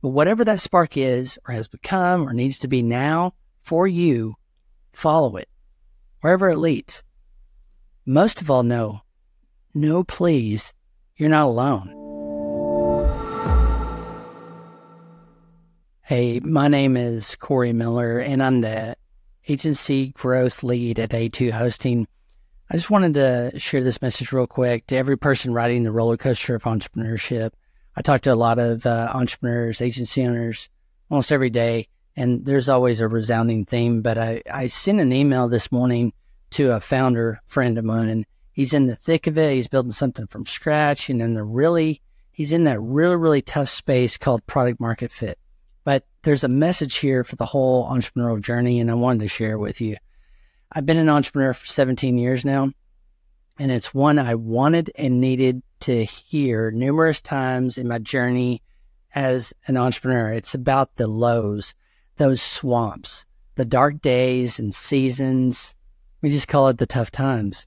But whatever that spark is or has become or needs to be now for you, follow it, wherever it leads. Most of all, know, please, you're not alone. Hey, my name is Cory Miller, and I'm the agency growth lead at A2 Hosting. I just wanted to share this message real quick to every person riding the roller coaster of entrepreneurship. I talk to a lot of entrepreneurs, agency owners, almost every day, and there's always a resounding theme. But I sent an email this morning to a founder friend of mine, and he's in the thick of it. He's building something from scratch, and he's in that really tough space called product market fit. But there's a message here for the whole entrepreneurial journey, and I wanted to share it with you. I've been an entrepreneur for 17 years now, and it's one I wanted and needed to hear numerous times in my journey as an entrepreneur. It's about the lows, those swamps, the dark days and seasons. We just call it the tough times.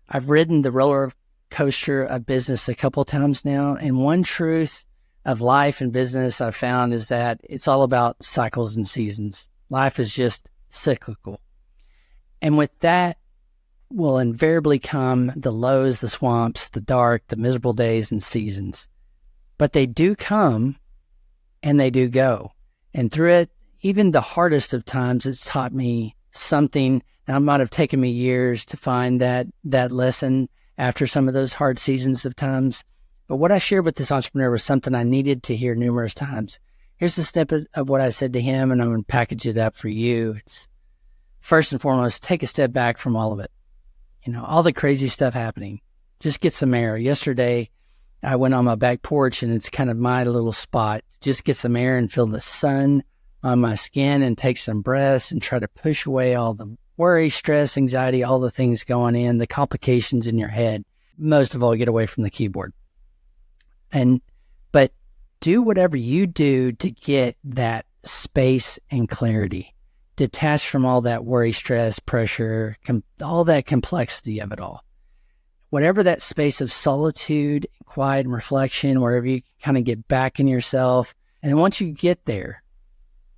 I've ridden the roller coaster of business a couple of times now, and one truth of life and business I've found is that it's all about cycles and seasons. Life is just cyclical. And with that will invariably come the lows, the swamps, the dark, the miserable days and seasons. But they do come and they do go. And through it, even the hardest of times, it's taught me something. Now, it might have taken me years to find that lesson after some of those hard seasons of times. But what I shared with this entrepreneur was something I needed to hear numerous times. Here's a snippet of what I said to him, and I'm going to package it up for you. It's first and foremost, take a step back from all of it. All the crazy stuff happening. Just get some air. Yesterday, I went on my back porch, and it's kind of my little spot. Just get some air and feel the sun on my skin and take some breaths and try to push away all the worry, stress, anxiety, all the things going in, the complications in your head. Most of all, get away from the keyboard. But do whatever you do to get that space and clarity. Detach from all that worry, stress, pressure, all that complexity of it all. Whatever that space of solitude, quiet, and reflection, wherever you kind of get back in yourself. And once you get there,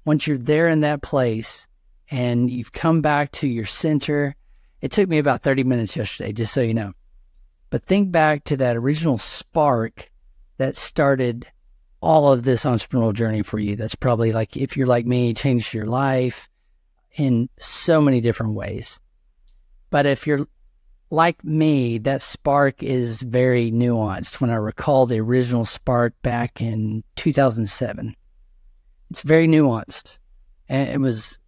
once you're there in that place and you've come back to your center, it took me about 30 minutes yesterday, just so you know. But think back to that original spark that started all of this entrepreneurial journey for you. That's probably, like, if you're like me, changed your life in so many different ways. But if you're like me, that spark is very nuanced. When I recall the original spark back in 2007, it's very nuanced. And it was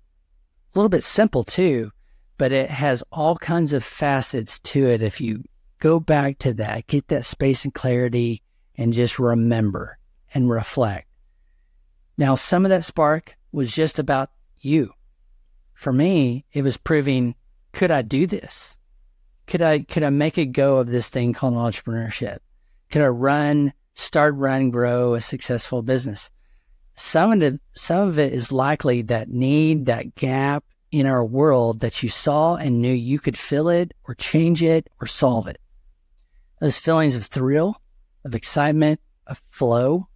a little bit simple too, but it has all kinds of facets to it. If you go back to that, get that space and clarity, and just remember and reflect. Now, some of that spark was just about you. For me, it was proving, could I do this? Could I make a go of this thing called entrepreneurship? Could I start, grow a successful business? Some of it is likely that need, that gap in our world that you saw and knew you could fill it or change it or solve it. Those feelings of thrill, of excitement, of flow,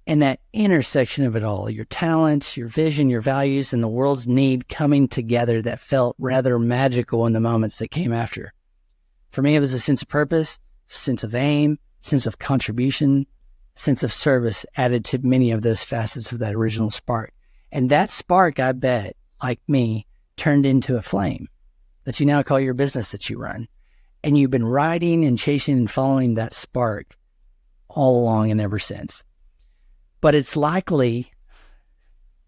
and that intersection of it all, your talents, your vision, your values, and the world's need coming together that felt rather magical in the moments that came after. For me, it was a sense of purpose, sense of aim, sense of contribution, sense of service added to many of those facets of that original spark. And that spark, I bet, like me, turned into a flame that you now call your business that you run. And you've been riding and chasing and following that spark all along and ever since. But it's likely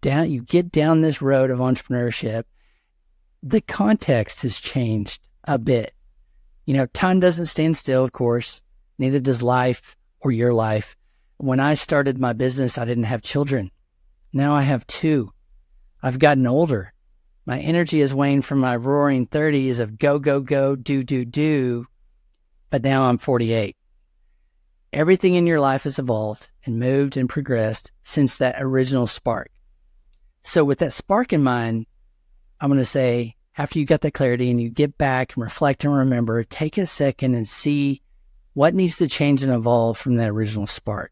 you get down this road of entrepreneurship, the context has changed a bit. Time doesn't stand still, of course. Neither does life or your life. When I started my business, I didn't have children. Now I have 2. I've gotten older. My energy has waned from my roaring 30s of go, go, go, do. But now I'm 48. Everything in your life has evolved and moved and progressed since that original spark. So with that spark in mind, I'm going to say, after you got that clarity and you get back and reflect and remember, take a second and see what needs to change and evolve from that original spark.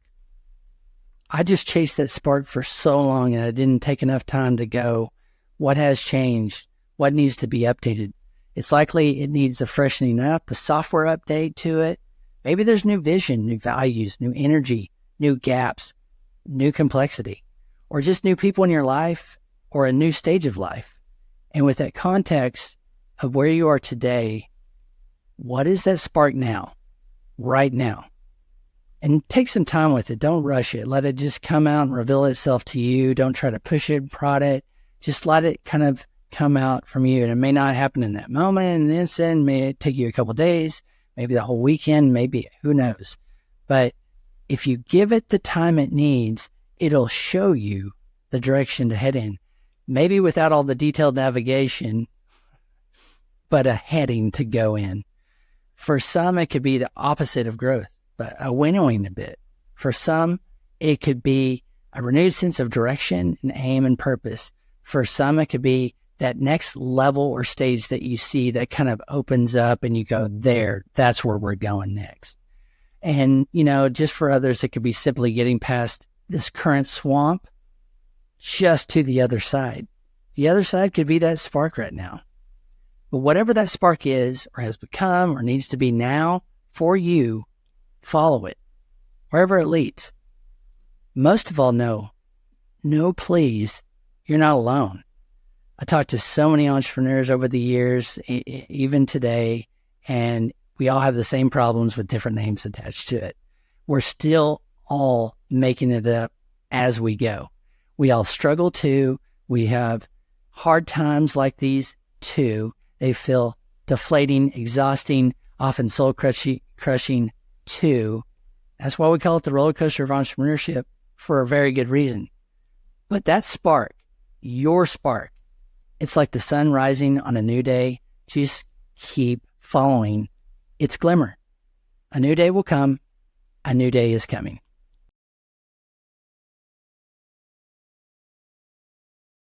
I just chased that spark for so long and I didn't take enough time to go, what has changed? What needs to be updated? It's likely it needs a freshening up, a software update to it. Maybe there's new vision, new values, new energy, new gaps, new complexity, or just new people in your life or a new stage of life. And with that context of where you are today, what is that spark now, right now? And take some time with it. Don't rush it. Let it just come out and reveal itself to you. Don't try to push it, prod it. Just let it kind of come out from you. And it may not happen in that moment, in an instant. It may take you a couple of days, maybe the whole weekend, maybe, who knows. But if you give it the time it needs, it'll show you the direction to head in. Maybe without all the detailed navigation, but a heading to go in. For some, it could be the opposite of growth, but a winnowing a bit. For some, it could be a renewed sense of direction and aim and purpose. For some, it could be that next level or stage that you see that kind of opens up and you go, there, that's where we're going next. And, just for others, it could be simply getting past this current swamp just to the other side. The other side could be that spark right now. But whatever that spark is or has become or needs to be now for you, follow it, wherever it leads. Most of all, know, please, you're not alone. I talked to so many entrepreneurs over the years, even today, and we all have the same problems with different names attached to it. We're still all making it up as we go. We all struggle too. We have hard times like these too. They feel deflating, exhausting, often soul-crushing too. That's why we call it the roller coaster of entrepreneurship, for a very good reason. But that spark, your spark, it's like the sun rising on a new day. Just keep following its glimmer. A new day will come. A new day is coming.